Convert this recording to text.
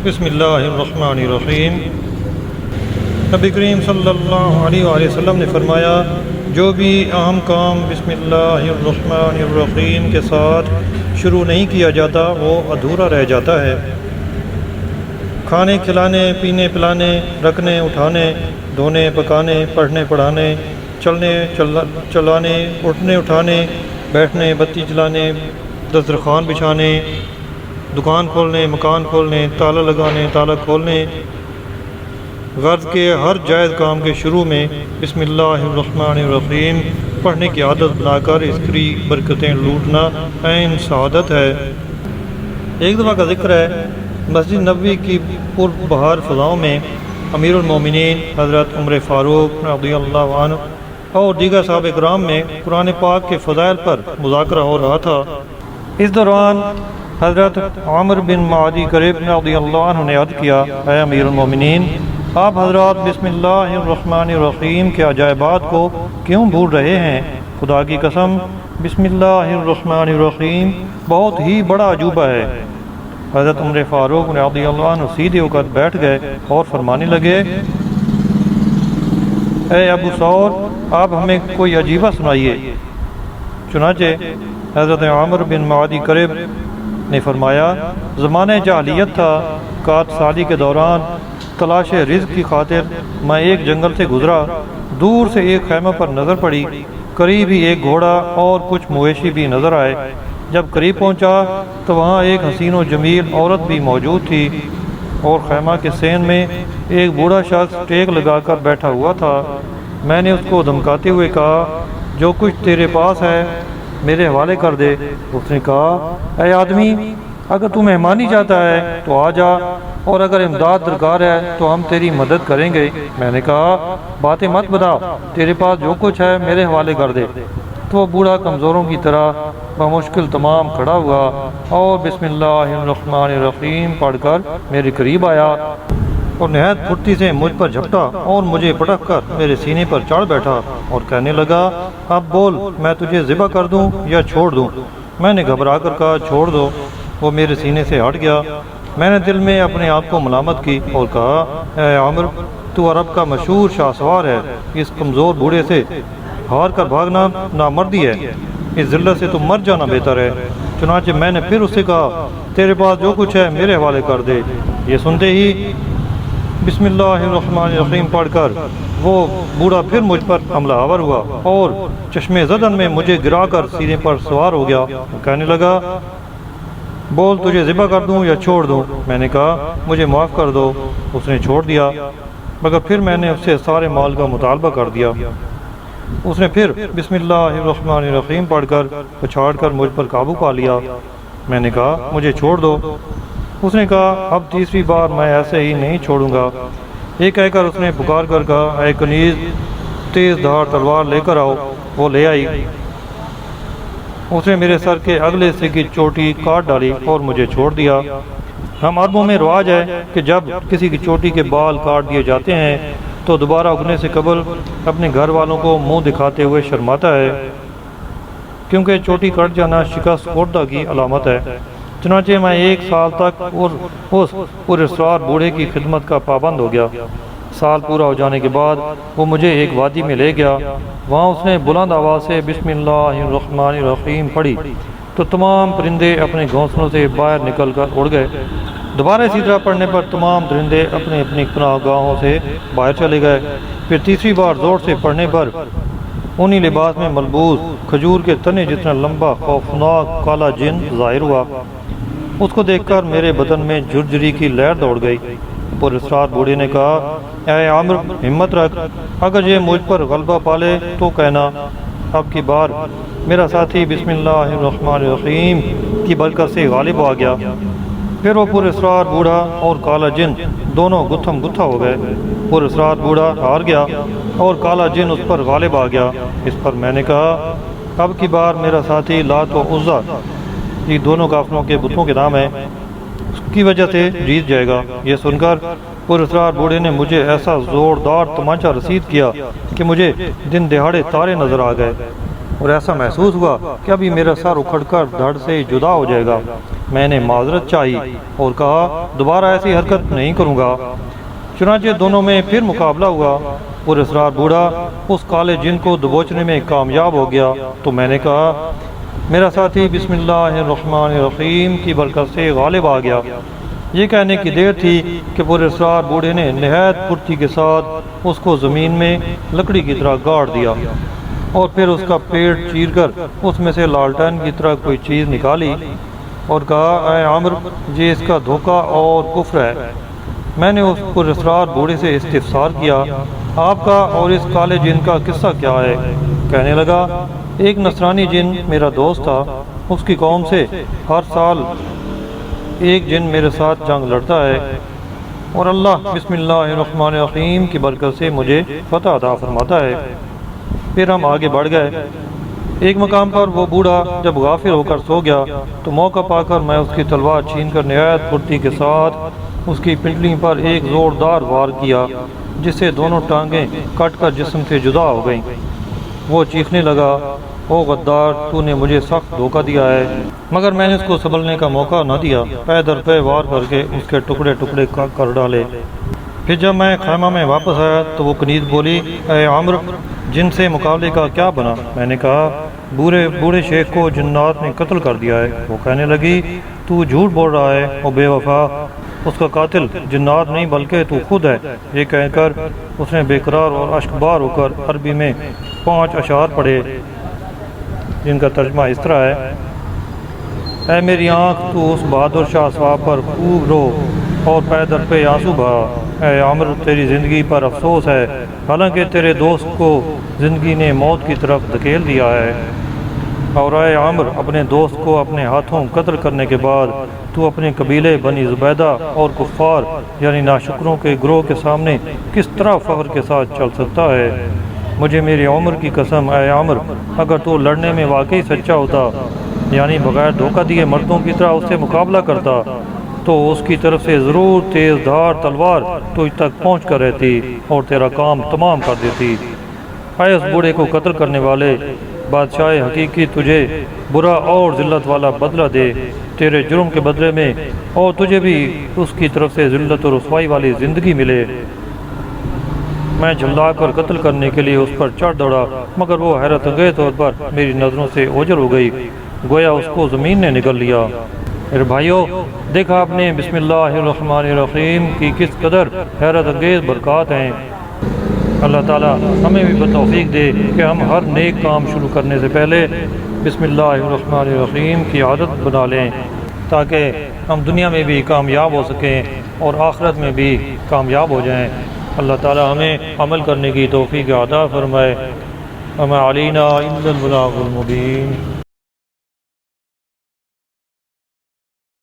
بسم اللہ الرحمن الرحیم۔ نبی کریم صلی اللہ علیہ وآلہ وسلم نے فرمایا، جو بھی اہم کام بسم اللہ الرحمن الرحیم کے ساتھ شروع نہیں کیا جاتا وہ ادھورا رہ جاتا ہے۔ کھانے کھلانے، پینے پلانے، رکھنے اٹھانے، دھونے پکانے، پڑھنے پڑھانے، چلنے چلانے، اٹھنے اٹھانے، بیٹھنے، بتی جلانے، دسترخوان بچھانے، دکان کھولنے، مکان کھولنے، تالا لگانے، تالا کھولنے، غرض کے ہر جائز کام کے شروع میں بسم اللہ الرحمن الرحیم پڑھنے کی عادت بنا کر اس کی برکتیں لوٹنا عین سعادت ہے۔ ایک دفعہ کا ذکر ہے، مسجد نبوی کی پربہار فضاؤں میں امیر المومنین حضرت عمر فاروق رضی اللہ عنہ اور دیگر صحابہ کرام میں قرآن پاک کے فضائل پر مذاکرہ ہو رہا تھا۔ اس دوران حضرت عامر بن معدی کرب رضی اللہ عنہ نے عرض کیا، اے امیر المومنین، آپ حضرات بسم اللہ الرحمن الرحیم کے عجائبات کو کیوں بھول رہے ہیں؟ خدا کی قسم بسم اللہ الرحمن الرحیم بہت ہی بڑا عجوبہ ہے۔ حضرت عمر فاروق رضی اللہ عنہ سیدھے ہو کر بیٹھ گئے اور فرمانے لگے، اے ابو ثور، آپ ہمیں کوئی عجیبہ سنائیے۔ چنانچہ حضرت عامر بن معدی کرب نے فرمایا، زمانہ جاہلیت تھا، کات سالی کے دوران تلاش رزق کی خاطر میں ایک جنگل سے گزرا، دور سے ایک خیمہ پر نظر پڑی، قریب ہی ایک گھوڑا اور کچھ مویشی بھی نظر آئے۔ جب قریب پہنچا تو وہاں ایک حسین و جمیل عورت بھی موجود تھی اور خیمہ کے سین میں ایک بوڑھا شخص ٹیک لگا کر بیٹھا ہوا تھا۔ میں نے اس کو دھمکاتے ہوئے کہا، جو کچھ تیرے پاس ہے میرے حوالے کر دے۔ اس نے کہا، اے آدمی، اگر تو مہمانی چاہتا ہے تو آ جا، اور اگر امداد درکار ہے تو ہم تیری مدد کریں گے۔ میں نے کہا، باتیں مت بتا، تیرے پاس جو کچھ ہے میرے حوالے کر دے۔ تو وہ بوڑھا کمزوروں کی طرح بمشکل تمام کھڑا ہوا اور بسم اللہ الرحمن الرحیم پڑھ کر میرے قریب آیا اور نہایت پھرتی سے مجھ پر جھپٹا اور مجھے پٹک کر میرے سینے پر چڑھ بیٹھا اور کہنے لگا، اب بول، میں تجھے ذبح کر دوں یا چھوڑ دوں؟ میں نے گھبرا کر کہا، چھوڑ دو۔ وہ میرے سینے سے ہٹ گیا۔ میں نے دل میں اپنے آپ کو ملامت کی اور کہا، اے عامر، تو عرب کا مشہور شاہ سوار ہے، اس کمزور بوڑھے سے ہار کر بھاگنا نامردی ہے، اس ذلت سے تو مر جانا بہتر ہے۔ چنانچہ میں نے پھر اس سے کہا، تیرے پاس جو کچھ ہے میرے حوالے کر دے۔ یہ سنتے ہی بسم اللہ الرحمن الرحیم پڑھ کر وہ بوڑھا پھر مجھ پر حملہ آور ہوا اور چشمے زدن میں مجھے گرا کر سینے پر سوار ہو گیا۔ کہنے لگا، بول، تجھے ذبح کر دوں یا چھوڑ دوں؟ میں نے کہا، مجھے معاف کر دو۔ اس نے چھوڑ دیا، مگر پھر میں نے اس سے سارے مال کا مطالبہ کر دیا۔ اس نے پھر بسم اللہ الرحمن الرحیم پڑھ کر پچھاڑ کر مجھ پر قابو پا لیا۔ میں نے کہا، مجھے چھوڑ دو۔ اس نے کہا، اب تیسری بار میں ایسے ہی نہیں چھوڑوں گا۔ یہ کہہ کر اس نے پکار کر کہا، اے کنیز، تیز دھار تلوار لے کر آؤ۔ وہ لے آئی۔ اس نے میرے سر کے اگلے حصے کی چوٹی کاٹ ڈالی اور مجھے چھوڑ دیا۔ ہم عربوں میں رواج ہے کہ جب کسی کی چوٹی کے بال کاٹ دیے جاتے ہیں تو دوبارہ اگنے سے قبل اپنے گھر والوں کو منہ دکھاتے ہوئے شرماتا ہے، کیونکہ چوٹی کٹ جانا شکست خوردہ کی علامت ہے۔ چنانچہ میں 1 سال تک اس پراسرار بوڑھے کی خدمت کا پابند ہو گیا۔ سال پورا ہو جانے کے بعد وہ مجھے ایک وادی میں لے گیا۔ وہاں اس نے بلند آواز سے بسم اللہ الرحمن الرحیم پڑھی تو تمام پرندے اپنے گھونسلوں سے باہر نکل کر اڑ گئے۔ دوبارہ اسی طرح پڑھنے پر تمام درندے اپنی اپنی پناہ گاہوں سے باہر چلے گئے۔ پھر تیسری بار زور سے پڑھنے پر اونی لباس میں ملبوس کھجور کے تنے جتنا لمبا خوفناک کالا جن ظاہر ہوا۔ اس کو دیکھ کر میرے بدن میں جھرجھری کی لہر دوڑ گئی۔ پراسرار بوڑھے نے کہا، اے عامر، ہمت رکھ، اگر یہ مجھ پر غلبہ پالے تو کہنا۔ اب کی بار میرا ساتھی بسم اللہ الرحمن الرحیم کی برکت سے غالب آ گیا۔ پھر وہ پراسرار بوڑھا اور کالا جن دونوں گتھم گتھا ہو گئے۔ پراسرار بوڑھا ہار گیا اور کالا جن اس پر غالب آ گیا۔ اس پر میں نے کہا، اب کی بار میرا ساتھی لات و عزا، یہ دونوں کافروں کے بتوں کے نام ہیں، اس کی وجہ سے جیت جائے گا۔ یہ سن کر پراسرار بوڑھے نے مجھے ایسا زوردار تمانچہ رسید کیا کہ مجھے دن دہاڑے تارے نظر آ گئے اور ایسا محسوس ہوا کہ ابھی میرا سر اکھڑ کر دھڑ سے جدا ہو جائے گا۔ میں نے معذرت چاہی اور کہا دوبارہ ایسی حرکت نہیں کروں گا۔ چنانچہ دونوں میں پھر مقابلہ ہوا۔ پراسرار بوڑھا اس کالے جن کو دبوچنے میں کامیاب ہو گیا تو میں نے کہا میرا ساتھی بسم اللہ الرحمن الرحیم کی برکت سے غالب آ گیا۔ یہ کہنے کی دیر تھی کہ پراسرار بوڑھے نے نہایت پھرتی کے ساتھ اس کو زمین میں لکڑی کی طرح گاڑ دیا اور پھر اس کا پیٹ چیر کر اس میں سے لالٹین کی طرح کوئی چیز نکالی اور کہا اے عامر یہ اس کا دھوکہ اور کفر ہے۔ میں نے اس پراسرار بوڑھے سے استفسار کیا آپ کا اور اس کالے جن کا قصہ کیا ہے؟ کہنے لگا ایک نصرانی جن میرا دوست تھا، اس کی قوم سے ہر سال ایک جن میرے ساتھ جنگ لڑتا ہے اور اللہ بسم اللہ الرحمن الرحیم کی برکت سے مجھے فتح عطا فرماتا ہے۔ پھر ہم آگے بڑھ گئے۔ ایک مقام پر وہ بوڑھا جب غافل ہو کر سو گیا تو موقع پا کر میں اس کی تلوار چھین کر نہایت پھرتی کے ساتھ اس کی پنڈلی پر ایک زوردار وار کیا جس سے دونوں ٹانگیں کٹ کر جسم سے جدا ہو گئیں۔ وہ چیخنے لگا او غدار تو نے مجھے سخت دھوکہ دیا ہے، مگر میں نے اس کو سنبھلنے کا موقع نہ دیا، پے در پے وار کر کے اس کے ٹکڑے ٹکڑے کر ڈالے۔ پھر جب میں خیمہ میں واپس آیا تو وہ کنیز بولی اے عمر جن سے مقابلے کا کیا بنا؟ میں نے کہا بوڑھے شیخ کو جنات نے قتل کر دیا ہے۔ وہ کہنے لگی تو جھوٹ بول رہا ہے او بے وفا، اس کا قاتل جنات نہیں بلکہ تو خود ہے۔ یہ کہہ کر اس نے بے قرار اور اشک بار ہو کر عربی میں 5 اشعار پڑھے جن کا ترجمہ اس طرح ہے اے میری آنکھ تو اس بہادر شاہ صواب پر خوب رو اور پے در پہ آنسو بہا۔ اے عامر تیری زندگی پر افسوس ہے، حالانکہ تیرے دوست کو زندگی نے موت کی طرف دھکیل دیا ہے، اور اے عامر اپنے دوست کو اپنے ہاتھوں قتل کرنے کے بعد تو اپنے قبیلے بنی زبیدہ اور کفار یعنی ناشکروں کے گروہ کے سامنے کس طرح فخر کے ساتھ چل سکتا ہے؟ مجھے میری عمر کی قسم اے عامر اگر تو لڑنے میں واقعی سچا ہوتا یعنی بغیر دھوکہ دیے مردوں کی طرح اس سے مقابلہ کرتا تو اس کی طرف سے ضرور تیز دھار تلوار تجھ تک پہنچ کر رہتی اور تیرا کام تمام کر دیتی۔ اے اس بوڑھے کو قتل کرنے والے بادشاہ حقیقی تجھے برا اور ذلت والا بدلہ دے تیرے جرم کے بدلے میں، اور تجھے بھی اس کی طرف سے ذلت اور رسوائی والی زندگی ملے۔ میں جھلا کر قتل کرنے کے لیے اس پر چڑھ دوڑا مگر وہ حیرت انگیز طور پر میری نظروں سے اوجھل ہو گئی، گویا اس کو زمین نے نگل لیا۔ میرے بھائیوں دیکھا آپ نے بسم اللہ الرحمن الرحیم کی کس قدر حیرت انگیز برکات ہیں۔ اللہ تعالی ہمیں بھی توفیق دے کہ ہم ہر نیک کام شروع کرنے سے پہلے بسم اللہ الرحمن الرحیم کی عادت بنا لیں تاکہ ہم دنیا میں بھی کامیاب ہو سکیں اور آخرت میں بھی کامیاب ہو جائیں۔ اللہ تعالی ہمیں عمل کرنے کی توفیق عطا فرمائے۔ وما علینا الا البلاغ المبین۔